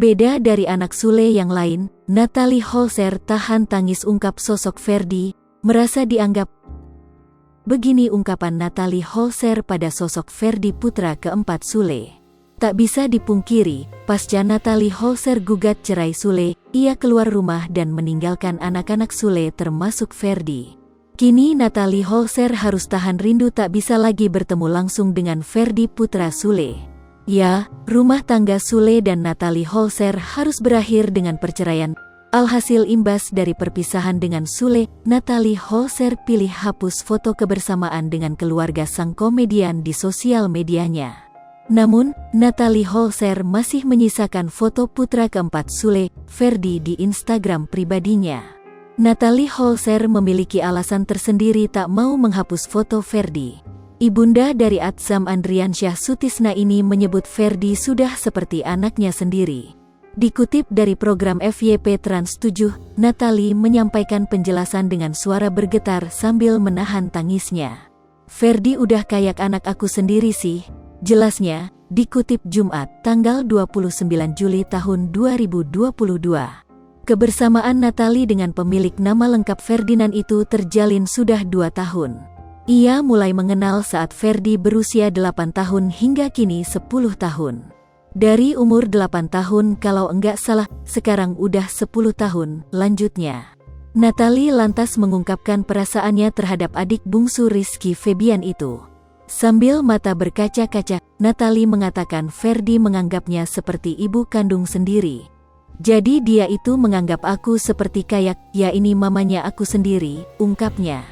Berbeda dari anak Sule yang lain, Natalie Holzer tahan tangis ungkap sosok Ferdi, merasa dianggap. Begini ungkapan Natalie Holzer pada sosok Ferdi putra keempat Sule. Tak bisa dipungkiri, pasca Natalie Holzer gugat cerai Sule, ia keluar rumah dan meninggalkan anak-anak Sule termasuk Ferdi. Kini Natalie Holzer harus tahan rindu tak bisa lagi bertemu langsung dengan Ferdi putra Sule. Ya, rumah tangga Sule dan Natalie Holzer harus berakhir dengan perceraian. Alhasil imbas dari perpisahan dengan Sule, Natalie Holzer pilih hapus foto kebersamaan dengan keluarga sang komedian di sosial medianya. Namun, Natalie Holzer masih menyisakan foto putra keempat Sule, Ferdi di Instagram pribadinya. Natalie Holzer memiliki alasan tersendiri tak mau menghapus foto Ferdi. Ibunda dari Atzam Andriansyah Sutisna ini menyebut Ferdi sudah seperti anaknya sendiri. Dikutip dari program FYP Trans 7, Natalie menyampaikan penjelasan dengan suara bergetar sambil menahan tangisnya. Ferdi udah kayak anak aku sendiri sih, jelasnya, dikutip Jumat, tanggal 29 Juli tahun 2022. Kebersamaan Natalie dengan pemilik nama lengkap Ferdinand itu terjalin sudah 2 tahun. Ia mulai mengenal saat Ferdi berusia 8 tahun hingga kini 10 tahun. Dari umur 8 tahun kalau enggak salah, sekarang udah 10 tahun, lanjutnya. Natalie lantas mengungkapkan perasaannya terhadap adik bungsu Rizky Febian itu. Sambil mata berkaca-kaca, Natalie mengatakan Ferdi menganggapnya seperti ibu kandung sendiri. Jadi dia itu menganggap aku seperti kayak, ya ini mamanya aku sendiri, ungkapnya.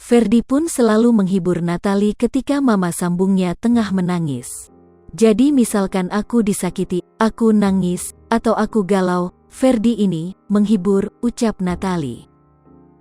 Ferdi pun selalu menghibur Natalie ketika mama sambungnya tengah menangis. Jadi misalkan aku disakiti, aku nangis, atau aku galau, Ferdi ini menghibur, ucap Natalie.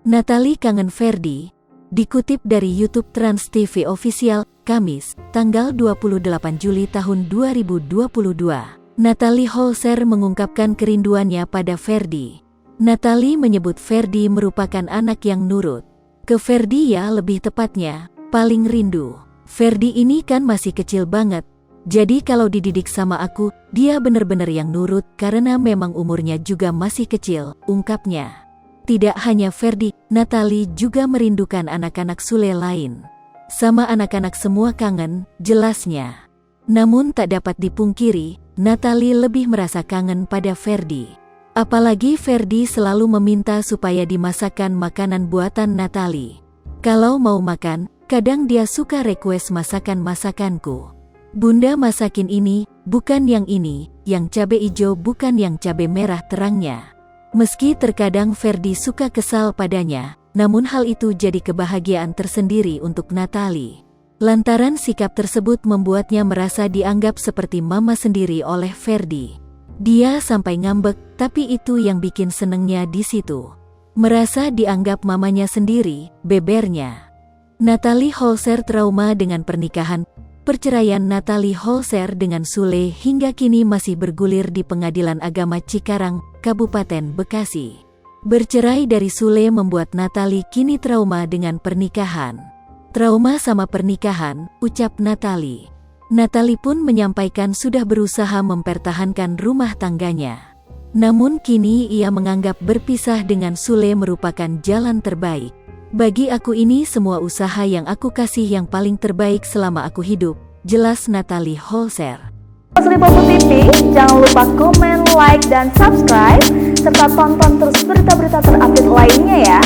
Natalie kangen Ferdi. Dikutip dari YouTube Trans TV Official, Kamis, tanggal 28 Juli tahun 2022. Natalie Holzer mengungkapkan kerinduannya pada Ferdi. Natalie menyebut Ferdi merupakan anak yang nurut. Ke Ferdi ya lebih tepatnya, paling rindu. Ferdi ini kan masih kecil banget. Jadi kalau dididik sama aku, dia bener-bener yang nurut karena memang umurnya juga masih kecil, ungkapnya. Tidak hanya Ferdi, Natalie juga merindukan anak-anak Sule lain. Sama anak-anak semua kangen, jelasnya. Namun tak dapat dipungkiri, Natalie lebih merasa kangen pada Ferdi. Apalagi Ferdi selalu meminta supaya dimasakkan makanan buatan Natalie. Kalau mau makan, kadang dia suka request masakan-masakanku. Bunda masakin ini, bukan yang ini, yang cabe ijo bukan yang cabe merah, terangnya. Meski terkadang Ferdi suka kesal padanya, namun hal itu jadi kebahagiaan tersendiri untuk Natalie. Lantaran sikap tersebut membuatnya merasa dianggap seperti mama sendiri oleh Ferdi. Dia sampai ngambek, tapi itu yang bikin senengnya di situ. Merasa dianggap mamanya sendiri, bebernya. Natalie Holzer trauma dengan pernikahan. Perceraian Natalie Holzer dengan Sule hingga kini masih bergulir di Pengadilan Agama Cikarang, Kabupaten Bekasi. Bercerai dari Sule membuat Natalie kini trauma dengan pernikahan. Trauma sama pernikahan, ucap Natalie. Natalie pun menyampaikan sudah berusaha mempertahankan rumah tangganya. Namun kini ia menganggap berpisah dengan Sule merupakan jalan terbaik. Bagi aku ini semua usaha yang aku kasih yang paling terbaik selama aku hidup, jelas Natalie Holzer. Lipopo TV, jangan lupa komen, like, dan subscribe, serta tonton terus berita-berita terupdate lainnya ya.